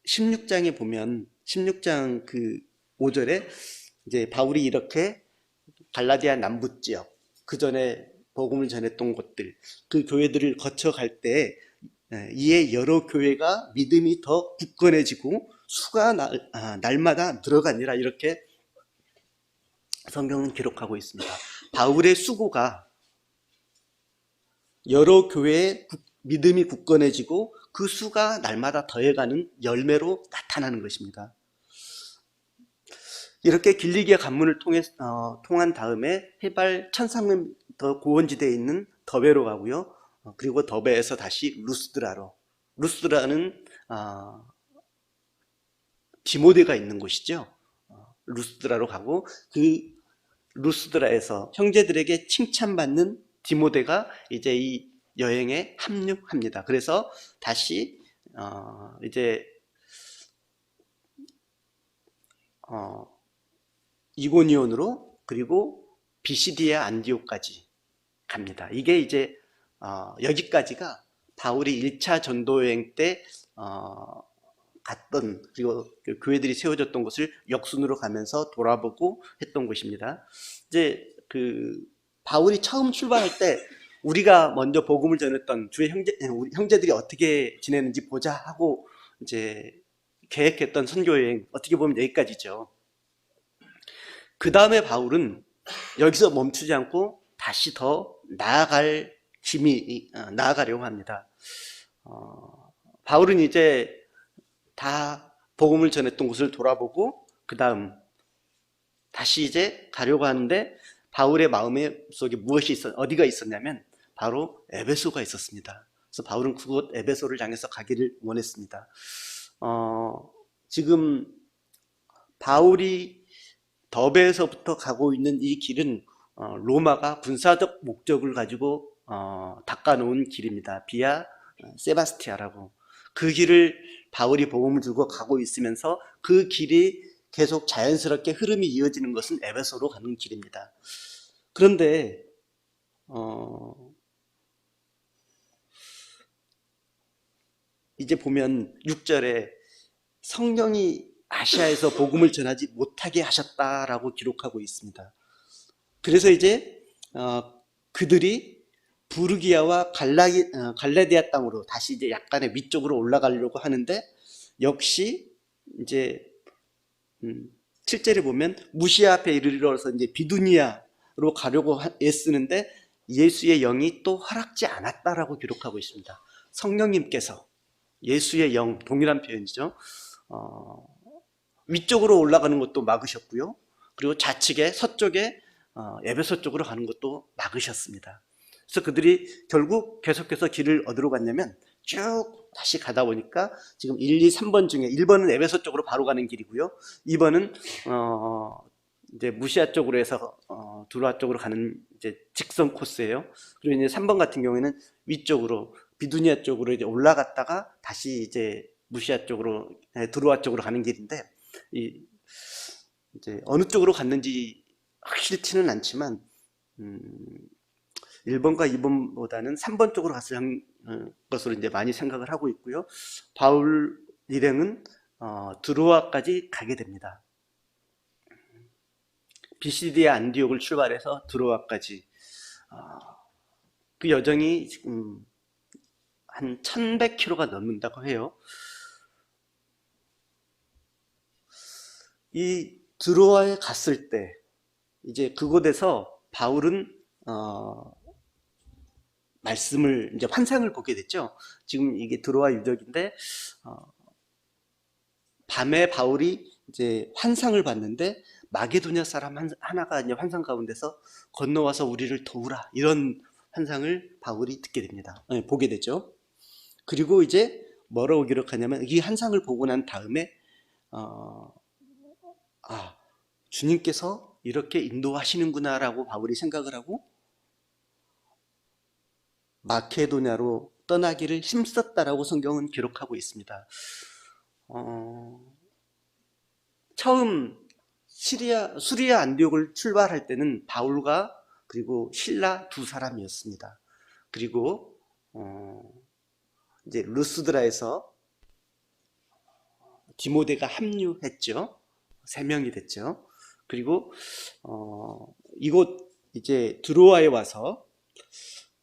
Speaker 1: 16장에 보면 16장 그 5절에 이제 바울이 이렇게 갈라디아 남부 지역, 그 전에 복음을 전했던 곳들, 그 교회들을 거쳐갈 때 이에 여러 교회가 믿음이 더 굳건해지고 수가 날마다 늘어가니라, 이렇게 성경은 기록하고 있습니다. 바울의 수고가 여러 교회의 믿음이 굳건해지고 그 수가 날마다 더해가는 열매로 나타나는 것입니다. 이렇게 길리기아 관문을 통한 다음에 해발 1300m 고원지대에 있는 더베로 가고요. 그리고 더베에서 다시 루스드라는 디모데가 있는 곳이죠. 루스드라로 가고, 그 루스드라에서 형제들에게 칭찬받는 디모데가 이제 이 여행에 합류합니다. 그래서 다시 이제 이고니온으로 그리고 비시디아 안디옥까지 갑니다. 이게 이제 여기까지가 바울이 1차 전도 여행 때 갔던, 그리고 그 교회들이 세워졌던 곳을 역순으로 가면서 돌아보고 했던 곳입니다. 이제 그 바울이 처음 출발할 때 우리가 먼저 복음을 전했던 주의 우리 형제들이 어떻게 지내는지 보자 하고 이제 계획했던 선교 여행, 어떻게 보면 여기까지죠. 그 다음에 바울은 여기서 멈추지 않고 다시 더 나아가려고 합니다. 바울은 이제 다 복음을 전했던 곳을 돌아보고 그 다음 다시 이제 가려고 하는데, 바울의 마음에 속에 어디가 있었냐면 바로 에베소가 있었습니다. 그래서 바울은 그곳 에베소를 향해서 가기를 원했습니다. 지금 바울이 더베에서부터 가고 있는 이 길은 로마가 군사적 목적을 가지고 닦아놓은 길입니다. 비아 세바스티아라고. 그 길을 바울이 복음을 들고 가고 있으면서 그 길이 계속 자연스럽게 흐름이 이어지는 것은 에베소로 가는 길입니다. 그런데 이제 보면 6절에 성령이 아시아에서 복음을 전하지 못하게 하셨다라고 기록하고 있습니다. 그래서 이제 그들이 부르기아와 갈라디아 땅으로 다시 이제 약간의 위쪽으로 올라가려고 하는데, 역시 이제 7절에 보면 무시아 앞에 이르러서 이제 비두니아로 가려고 애쓰는데 예수의 영이 또 허락지 않았다라고 기록하고 있습니다. 성령님께서 예수의 영, 동일한 표현이죠. 위쪽으로 올라가는 것도 막으셨고요. 그리고 좌측에 서쪽에 에베소 쪽으로 가는 것도 막으셨습니다. 그래서 그들이 결국 계속해서 길을 어디로 갔냐면 쭉 다시 가다 보니까 지금 1, 2, 3번 중에 1번은 에베소 쪽으로 바로 가는 길이고요. 2번은 이제 무시아 쪽으로 해서 두로아 쪽으로 가는 이제 직선 코스예요. 그리고 이제 3번 같은 경우에는 위쪽으로 비두니아 쪽으로 이제 올라갔다가 다시 이제 무시아 쪽으로 두로아 쪽으로 가는 길인데, 이제 어느 쪽으로 갔는지 확실치는 않지만 1번과 2번보다는 3번 쪽으로 갔을 것으로 이제 많이 생각을 하고 있고요. 바울 일행은 드로아까지 가게 됩니다. 비시디아 안디옥을 출발해서 드로아까지 그 여정이 지금 한 1100km가 넘는다고 해요. 이 드로아에 갔을 때 이제 그곳에서 바울은 말씀을 이제 환상을 보게 됐죠. 지금 이게 드로아 유적인데 밤에 바울이 이제 환상을 봤는데 마게도냐 사람 하나가 이제 환상 가운데서 건너와서 우리를 도우라, 이런 환상을 바울이 듣게 됩니다. 보게 되죠. 그리고 이제 뭐라고 기록하냐면, 이 환상을 보고 난 다음에 주님께서 이렇게 인도하시는구나 라고 바울이 생각을 하고 마케도냐로 떠나기를 힘썼다라고 성경은 기록하고 있습니다. 처음 수리아 안디옥을 출발할 때는 바울과 그리고 실라 두 사람이었습니다. 그리고 이제 루스드라에서 디모데가 합류했죠. 3명이 됐죠. 그리고 이곳 이제 드로아에 와서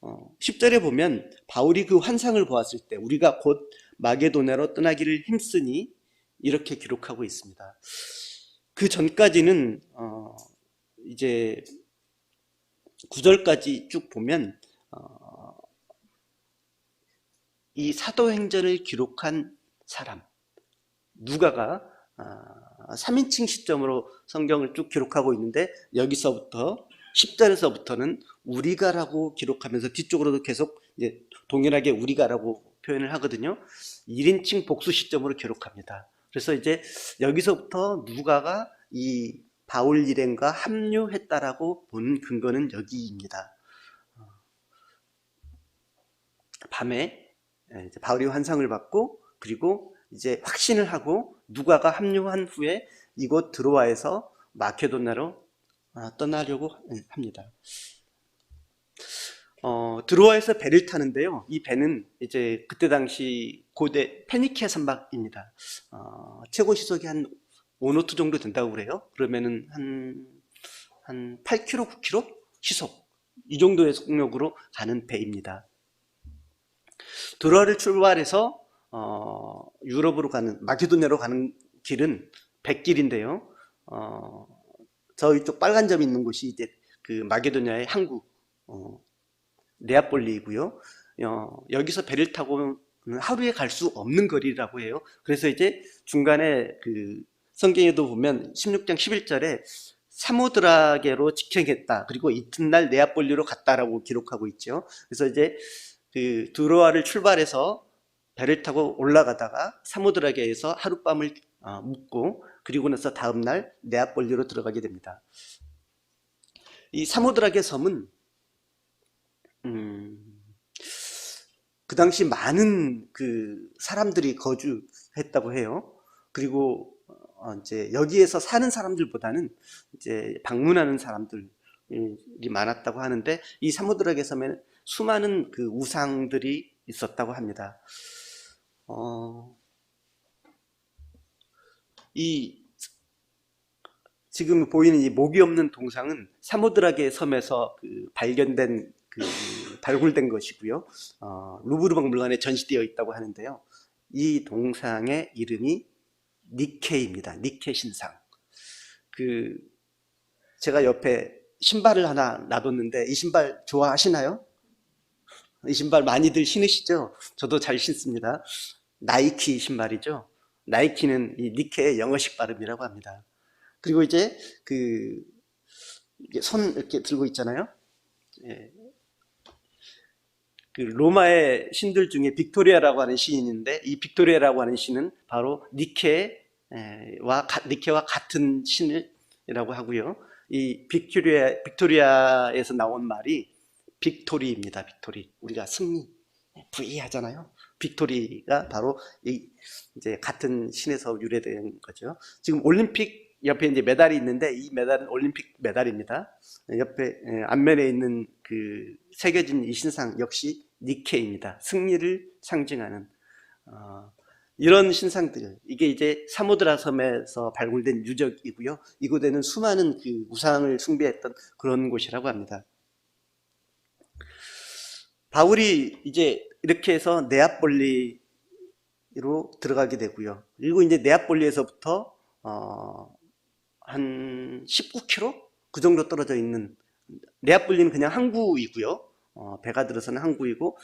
Speaker 1: 10절에 보면 바울이 그 환상을 보았을 때 우리가 곧 마게도냐로 떠나기를 힘쓰니, 이렇게 기록하고 있습니다. 그 전까지는 이제 9절까지 쭉 보면 이 사도행전을 기록한 사람 누가가 3인칭 시점으로 성경을 쭉 기록하고 있는데, 여기서부터 10절에서부터는 우리가라고 기록하면서 뒤쪽으로도 계속 이제 동일하게 우리가라고 표현을 하거든요. 1인칭 복수 시점으로 기록합니다. 그래서 이제 여기서부터 누가가 이 바울 일행과 합류했다라고 본 근거는 여기입니다. 밤에 이제 바울이 환상을 받고 그리고 이제 확신을 하고 누가가 합류한 후에 이곳 드로아에서 마케도냐로 떠나려고 합니다. 드로아에서 배를 타는데요. 이 배는 이제 그때 당시 고대 페니키아 선박입니다. 최고 시속이 한 5노트 정도 된다고 그래요. 그러면은 한 8km, 9km 시속 이 정도의 속력으로 가는 배입니다. 드로아를 출발해서 유럽으로 가는 마케도냐로 가는 길은 백길인데요. 저희 쪽 빨간 점이 있는 곳이 이제 그 마케도냐의 항구 네아폴리이고요. 여기서 배를 타고 하루에 갈 수 없는 거리라고 해요. 그래서 이제 중간에 그 성경에도 보면 16장 11절에 사모드라게로 직행했다. 그리고 이튿날 네아폴리로 갔다라고 기록하고 있죠. 그래서 이제 그 드로아를 출발해서 배를 타고 올라가다가 사모드라게에서 하룻밤을 묵고 그리고 나서 다음날 네아폴리로 들어가게 됩니다. 이 사모드라게 섬은 그 당시 많은 그 사람들이 거주했다고 해요. 그리고 이제 여기에서 사는 사람들보다는 이제 방문하는 사람들이 많았다고 하는데 이 사모드라게 섬에는 수많은 그 우상들이 있었다고 합니다. 이 지금 보이는 이 목이 없는 동상은 사모드라게 섬에서 그 발견된 발굴된 것이고요. 루브르 박물관에 전시되어 있다고 하는데요. 이 동상의 이름이 니케입니다. 니케 신상. 제가 옆에 신발을 하나 놔뒀는데 이 신발 좋아하시나요? 이 신발 많이들 신으시죠? 저도 잘 신습니다. 나이키 신발이죠. 나이키는 이 니케의 영어식 발음이라고 합니다. 그리고 이제 손 이렇게 들고 있잖아요. 예. 그 로마의 신들 중에 빅토리아라고 하는 시인인데 이 빅토리아라고 하는 시는 바로 니케와 같은 신이라고 하고요. 이 빅토리아에서 나온 말이 빅토리입니다. 빅토리. 우리가 승리, 부위 하잖아요. 빅토리가 바로 이제 같은 신에서 유래된 거죠. 지금 올림픽 옆에 이제 메달이 있는데 이 메달은 올림픽 메달입니다. 옆에 앞면에 있는 그 새겨진 이 신상 역시 니케입니다. 승리를 상징하는 이런 신상들, 이게 이제 사모드라 섬에서 발굴된 유적이고요. 이곳에는 수많은 그 우상을 숭배했던 그런 곳이라고 합니다. 바울이 이제 이렇게 해서 네아폴리로 들어가게 되고요. 그리고 이제 네아폴리에서부터 한 19km 그 정도 떨어져 있는 네아폴리는 그냥 항구이고요. 배가 들어서는 항구이고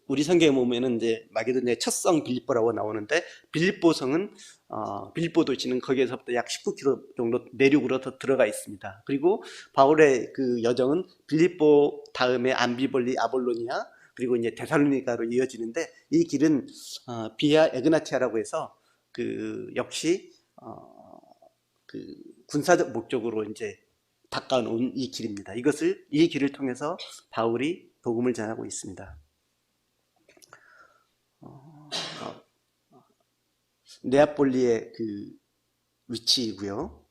Speaker 1: 우리 성경에 보면은 이제 마게도냐의 첫 성 빌립보라고 나오는데 빌립보 성은 빌립보 도시는 거기에서부터 약 19km 정도 내륙으로 더 들어가 있습니다. 그리고 바울의 그 여정은 빌립보 다음에 암비볼리, 아볼로니아 그리고 이제 데살로니가로 이어지는데 이 길은 비아 에그나티아라고 해서 역시 군사적 목적으로 이제 닦아놓은 이 길입니다. 이 길을 통해서 바울이 복음을 전하고 있습니다. 네아폴리의 그 위치이고요.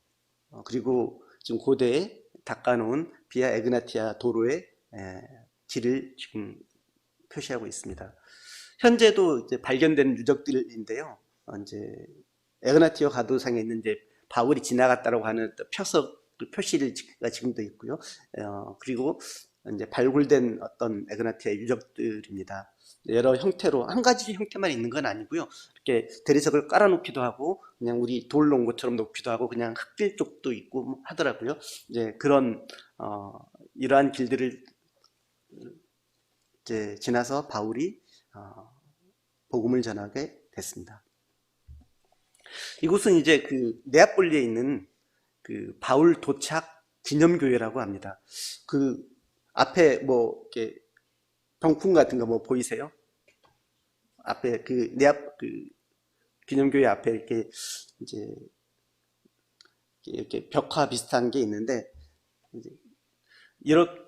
Speaker 1: 그리고 지금 고대에 닦아놓은 비아 에그나티아 도로의 길을 지금 표시하고 있습니다. 현재도 이제 발견된 유적들인데요. 이제 에그나티아 가도상에 있는 이제 바울이 지나갔다고 하는 표석 표시가 지금도 있고요. 그리고 이제 발굴된 어떤 에그나티아 유적들입니다. 여러 형태로 한 가지 형태만 있는 건 아니고요. 이렇게 대리석을 깔아놓기도 하고 그냥 우리 돌 놓은 것처럼 놓기도 하고 그냥 흙길 쪽도 있고 하더라고요. 이제 그런 이러한 길들을 이제 지나서 바울이 복음을 전하게 됐습니다. 이곳은 이제 그 네아폴리에 있는 그 바울 도착 기념교회라고 합니다. 그 앞에 뭐 이렇게 병풍 같은 거 뭐 보이세요? 앞에 그 기념교회 앞에 이렇게 이제 이렇게 벽화 비슷한 게 있는데, 이제 이렇게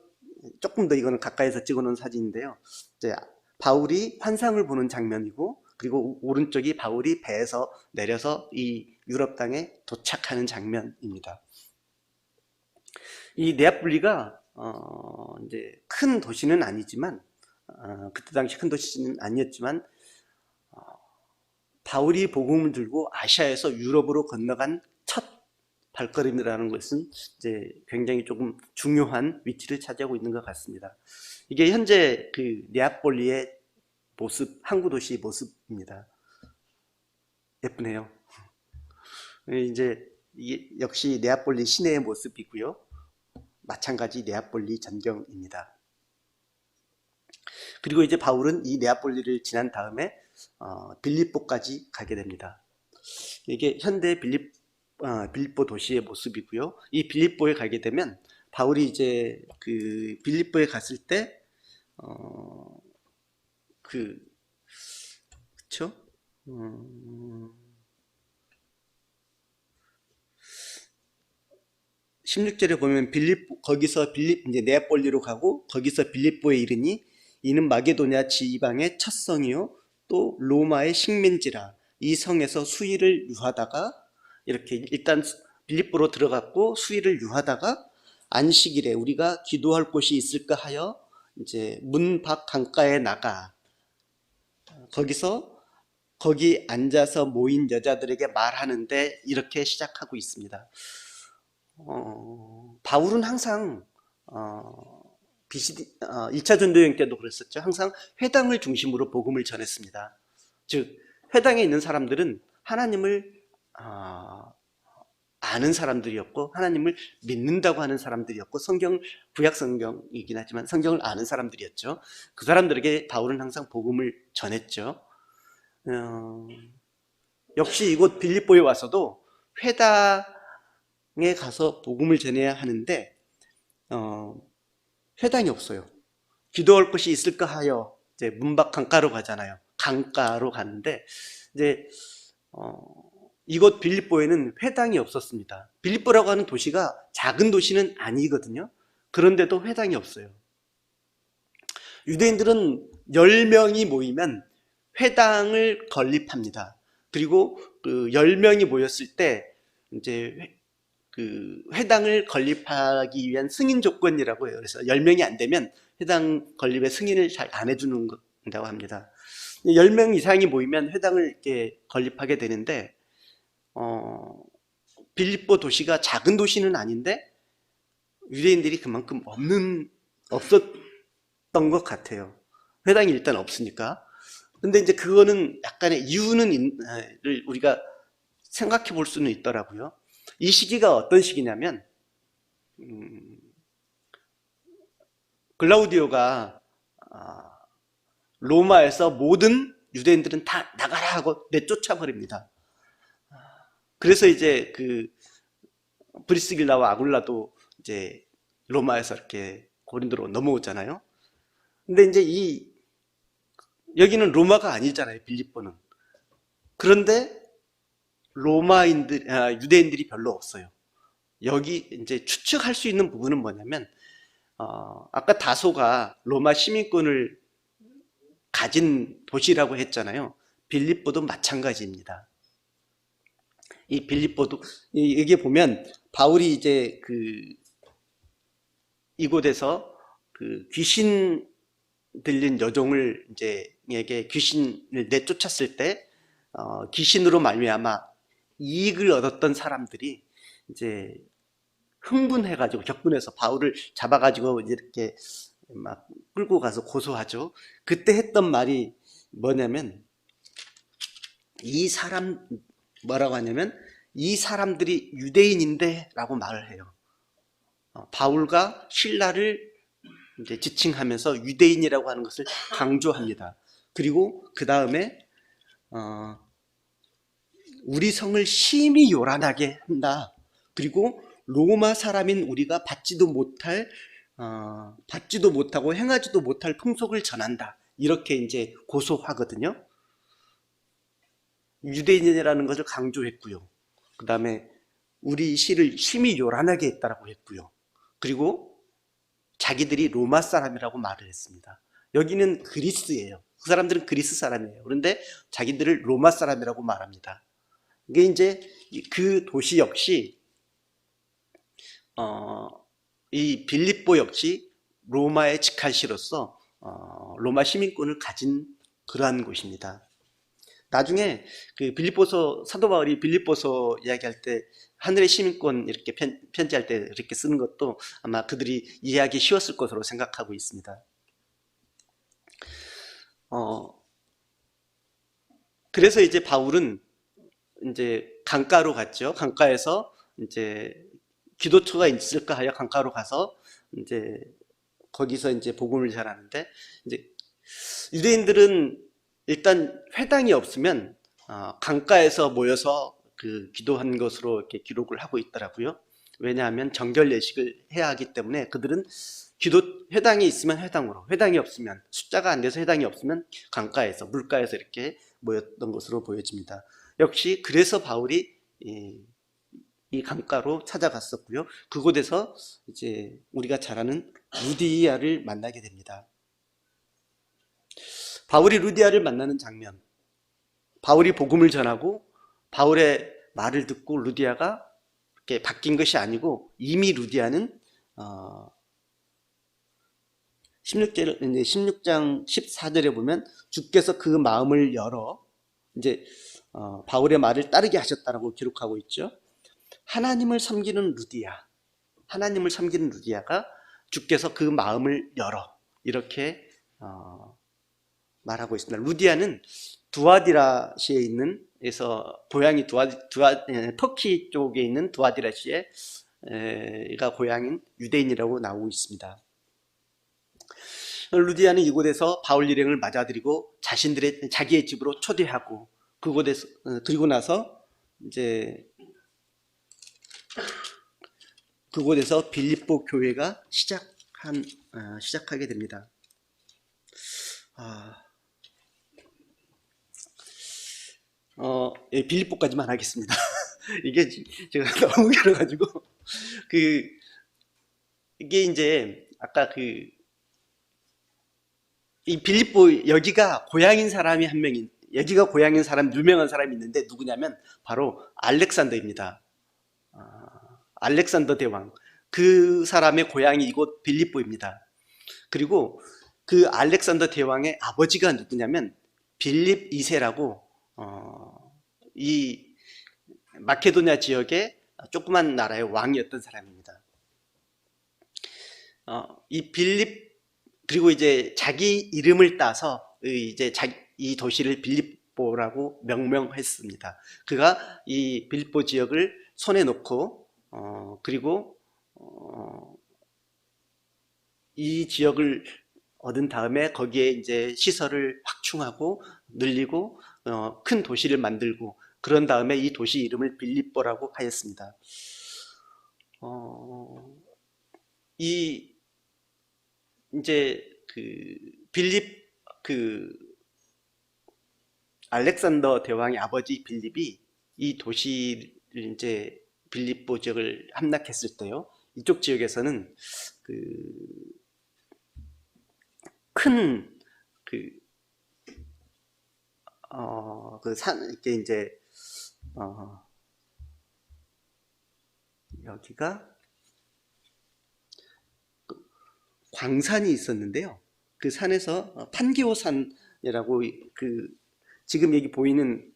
Speaker 1: 조금 더 이거는 가까이서 찍어놓은 사진인데요. 이제 바울이 환상을 보는 장면이고, 그리고 오른쪽이 바울이 배에서 내려서 이 유럽 땅에 도착하는 장면입니다. 이 네아폴리가 이제 큰 도시는 아니지만, 그때 당시 큰 도시는 아니었지만, 바울이 복음을 들고 아시아에서 유럽으로 건너간 첫 발걸음이라는 것은 이제 굉장히 조금 중요한 위치를 차지하고 있는 것 같습니다. 이게 현재 그 네아폴리의 모습, 항구 도시 모습입니다. 예쁘네요. 이제 이게 역시 네아폴리 시내의 모습이고요. 마찬가지 네아폴리 전경입니다. 그리고 이제 바울은 이 네아폴리를 지난 다음에 빌립보까지 가게 됩니다. 이게 현대 빌립보 도시의 모습이고요. 이 빌립보에 가게 되면 바울이 이제 그 빌립보에 갔을 때 그쵸? 16절에 보면 이제 네아폴리로 가고 거기서 빌립보에 이르니 이는 마게도냐 지방의 첫 성이요 또 로마의 식민지라. 이 성에서 수일을 유하다가 이렇게 일단 빌립보로 들어갔고 수일을 유하다가 안식일에 우리가 기도할 곳이 있을까 하여 이제 문 밖 강가에 나가 거기 앉아서 모인 여자들에게 말하는데 이렇게 시작하고 있습니다. 바울은 항상 1차 전도여행 때도 그랬었죠. 항상 회당을 중심으로 복음을 전했습니다. 즉 회당에 있는 사람들은 하나님을 아는 사람들이었고 하나님을 믿는다고 하는 사람들이었고 구약 성경이긴 하지만 성경을 아는 사람들이었죠. 그 사람들에게 바울은 항상 복음을 전했죠. 역시 이곳 빌립보에 와서도 회당에 가서 복음을 전해야 하는데 회당이 없어요. 기도할 곳이 있을까 하여 이제 문밖 강가로 가잖아요. 강가로 가는데 이제 이곳 빌립보에는 회당이 없었습니다. 빌립보라고 하는 도시가 작은 도시는 아니거든요. 그런데도 회당이 없어요. 유대인들은 10명이 모이면 회당을 건립합니다. 그리고 그 10명이 모였을 때 이제 그 회당을 건립하기 위한 승인 조건이라고 해요. 그래서 10명이 안 되면 회당 건립의 승인을 잘 안 해주는 거라고 합니다. 10명 이상이 모이면 회당을 이렇게 건립하게 되는데 빌립보 도시가 작은 도시는 아닌데 유대인들이 그만큼 없었던 것 같아요. 회당이 일단 없으니까. 근데 이제 그거는 약간의 이유는 우리가 생각해 볼 수는 있더라고요. 이 시기가 어떤 시기냐면 글라우디오가 로마에서 모든 유대인들은 다 나가라 하고 내쫓아 버립니다. 그래서 이제 그 브리스길라와 아굴라도 이제 로마에서 이렇게 고린도로 넘어오잖아요. 근데 이제 여기는 로마가 아니잖아요, 빌립보는. 그런데 유대인들이 별로 없어요. 여기 이제 추측할 수 있는 부분은 뭐냐면, 아까 다소가 로마 시민권을 가진 도시라고 했잖아요. 빌립보도 마찬가지입니다. 이 빌립보도, 여기 보면, 바울이 이제 이곳에서 귀신 들린 여종을 에게 귀신을 내쫓았을 때, 귀신으로 말미암아 이익을 얻었던 사람들이 이제 흥분해가지고 격분해서 바울을 잡아가지고 이렇게 막 끌고 가서 고소하죠. 그때 했던 말이 뭐냐면 뭐라고 하냐면 이 사람들이 유대인인데 라고 말을 해요. 바울과 실라를 이제 지칭하면서 유대인이라고 하는 것을 강조합니다. 그리고 그 다음에 우리 성을 심히 요란하게 한다. 그리고 로마 사람인 우리가 받지도 못하고 행하지도 못할 풍속을 전한다. 이렇게 이제 고소하거든요. 유대인이라는 것을 강조했고요. 그 다음에 우리 시를 심히 요란하게 했다라고 했고요. 그리고 자기들이 로마 사람이라고 말을 했습니다. 여기는 그리스예요. 그 사람들은 그리스 사람이에요. 그런데 자기들을 로마 사람이라고 말합니다. 이게 이제 그 도시 역시 이 빌립보 역시 로마의 직할시로서 로마 시민권을 가진 그러한 곳입니다. 나중에 그 빌립보서 사도 바울이 빌립보서 이야기할 때 하늘의 시민권 이렇게 편지할 때 이렇게 쓰는 것도 아마 그들이 이해하기 쉬웠을 것으로 생각하고 있습니다. 그래서 이제 바울은 이제 강가로 갔죠. 강가에서 이제 기도처가 있을까 하여 강가로 가서 이제 거기서 이제 복음을 전하는데, 이제 유대인들은 일단 회당이 없으면 강가에서 모여서 그 기도한 것으로 이렇게 기록을 하고 있더라고요. 왜냐하면 정결 예식을 해야 하기 때문에 그들은 기도 회당이 있으면 회당으로, 회당이 없으면 숫자가 안 돼서 회당이 없으면 강가에서 물가에서 이렇게 모였던 것으로 보여집니다. 역시 그래서 바울이 이 강가로 찾아갔었고요. 그곳에서 이제 우리가 잘 아는 루디아를 만나게 됩니다. 바울이 루디아를 만나는 장면, 바울이 복음을 전하고 바울의 말을 듣고 루디아가 이렇게 바뀐 것이 아니고, 이미 루디아는 16장 14절에 보면 주께서 그 마음을 열어 이제 바울의 말을 따르게 하셨다라고 기록하고 있죠. 하나님을 섬기는 루디아가 주께서 그 마음을 열어 이렇게 말하고 있습니다. 루디아는 두아디라시에 있는, 에서 고향이 터키 쪽에 있는 두아디라시에가 고향인 유대인이라고 나오고 있습니다. 루디아는 이곳에서 바울 일행을 맞아들이고 자기의 집으로 초대하고, 그곳에서 그리고 나서 이제 그곳에서 빌립보 교회가 시작하게 됩니다. 빌립보까지만 하겠습니다. 이게 제가 너무 길어가지고 이게 이제 아까 이 빌립보, 여기가 고향인 사람이 여기가 고향인 사람, 유명한 사람이 있는데 누구냐면 바로 알렉산더입니다. 알렉산더 대왕, 그 사람의 고향이 이곳 빌립보입니다. 그리고 그 알렉산더 대왕의 아버지가 누구냐면 빌립 2세라고 이 마케도니아 지역의 조그만 나라의 왕이었던 사람입니다. 이 빌립, 그리고 이제 자기 이름을 따서 이제 이 도시를 빌립보라고 명명했습니다. 그가 이 빌립보 지역을 손에 놓고 그리고 이 지역을 얻은 다음에 거기에 이제 시설을 확충하고 늘리고 큰 도시를 만들고, 그런 다음에 이 도시 이름을 빌립보라고 하였습니다. 이제 알렉산더 대왕의 아버지 빌립이 이 도시를 이제 빌립보 지역을 함락했을 때요, 이쪽 지역에서는 큰 이렇게 이제 여기가 광산이 있었는데요. 그 산에서 판게오산이라고, 지금 여기 보이는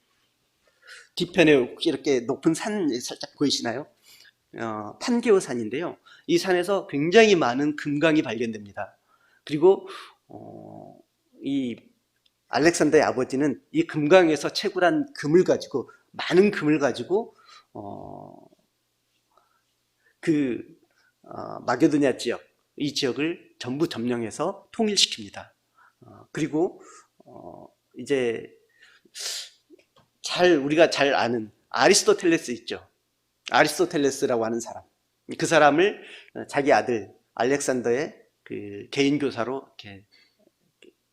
Speaker 1: 뒤편에 혹시 이렇게 높은 산 살짝 보이시나요? 판게오산인데요. 이 산에서 굉장히 많은 금강이 발견됩니다. 그리고 이 알렉산더의 아버지는 이 금강에서 채굴한 많은 금을 가지고 마게도니아 지역, 이 지역을 전부 점령해서 통일시킵니다. 그리고 이제 우리가 잘 아는 아리스토텔레스 있죠. 아리스토텔레스라고 하는 사람, 그 사람을 자기 아들 알렉산더의 개인 교사로 이렇게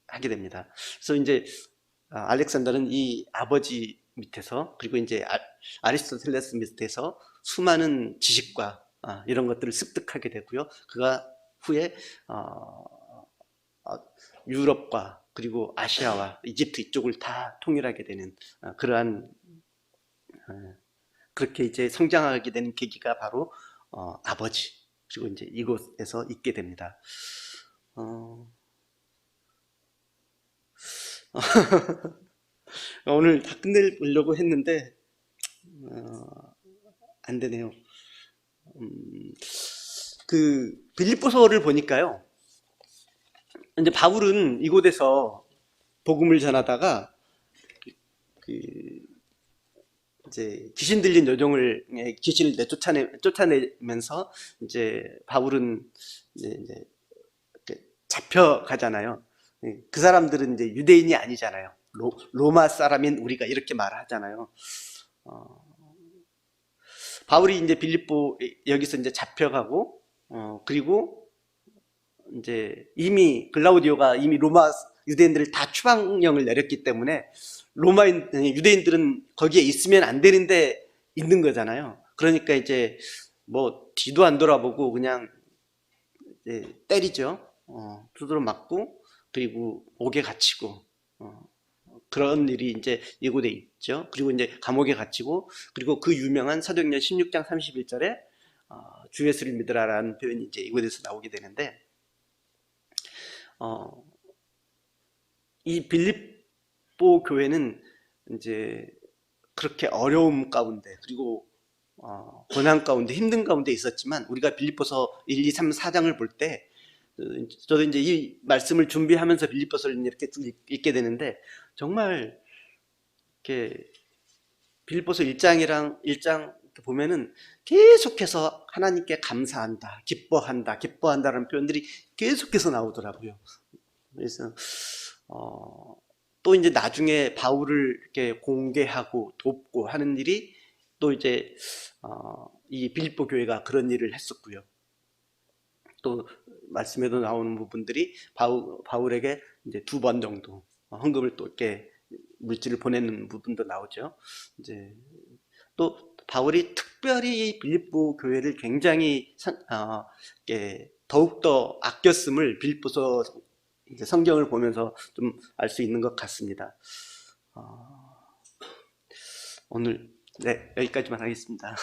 Speaker 1: 하게 됩니다. 그래서 이제 알렉산더는 이 아버지 밑에서, 그리고 이제 아리스토텔레스 밑에서 수많은 지식과 이런 것들을 습득하게 되고요. 그가 후에 유럽과 그리고 아시아와 이집트 이쪽을 다 통일하게 되는 그러한 그렇게 이제 성장하게 되는 계기가 바로 아버지, 그리고 이제 이곳에서 있게 됩니다. 오늘 다 끝내려고 했는데 안 되네요. 그 빌립보서를 보니까요. 이제 바울은 이곳에서 복음을 전하다가 그 이제 귀신 들린 여종을 귀신을 쫓아내면서 이제 바울은 이제 잡혀가잖아요. 그 사람들은 이제 유대인이 아니잖아요. 로마 사람인 우리가 이렇게 말하잖아요. 바울이 이제 빌립보 여기서 이제 잡혀가고 그리고 이제 이미 글라우디오가 이미 로마 유대인들을 다 추방령을 내렸기 때문에 유대인들은 거기에 있으면 안 되는데 있는 거잖아요. 그러니까 이제 뭐 뒤도 안 돌아보고 그냥 이제 때리죠. 두드러 맞고 그리고 옥에 갇히고 그런 일이 이제 예고돼 있죠. 그리고 이제 감옥에 갇히고 그리고 그 유명한 사도행전 16장 31절에 주 예수를 믿으라라는 표현이 이제 이곳에서 나오게 되는데 이 빌립보 교회는 이제 그렇게 어려움 가운데 그리고 고난 가운데 힘든 가운데 있었지만 우리가 빌립보서 1, 2, 3, 4장을 볼 때 저도 이제 이 말씀을 준비하면서 빌립보서를 이렇게 읽게 되는데 정말 이렇게 빌립보서 1장 보면은 계속해서 하나님께 감사한다, 기뻐한다라는 표현들이 계속해서 나오더라고요. 그래서 또 이제 나중에 바울을 이렇게 공개하고 돕고 하는 일이 또 이제 이 빌립보 교회가 그런 일을 했었고요. 또 말씀에도 나오는 부분들이 바울에게 이제 2번 정도 헌금을 또 이렇게 물질을 보내는 부분도 나오죠. 이제 또 바울이 특별히 빌립보 교회를 굉장히 더욱더 아꼈음을 빌립보서 이제 성경을 보면서 좀 알 수 있는 것 같습니다. 오늘 여기까지만 하겠습니다.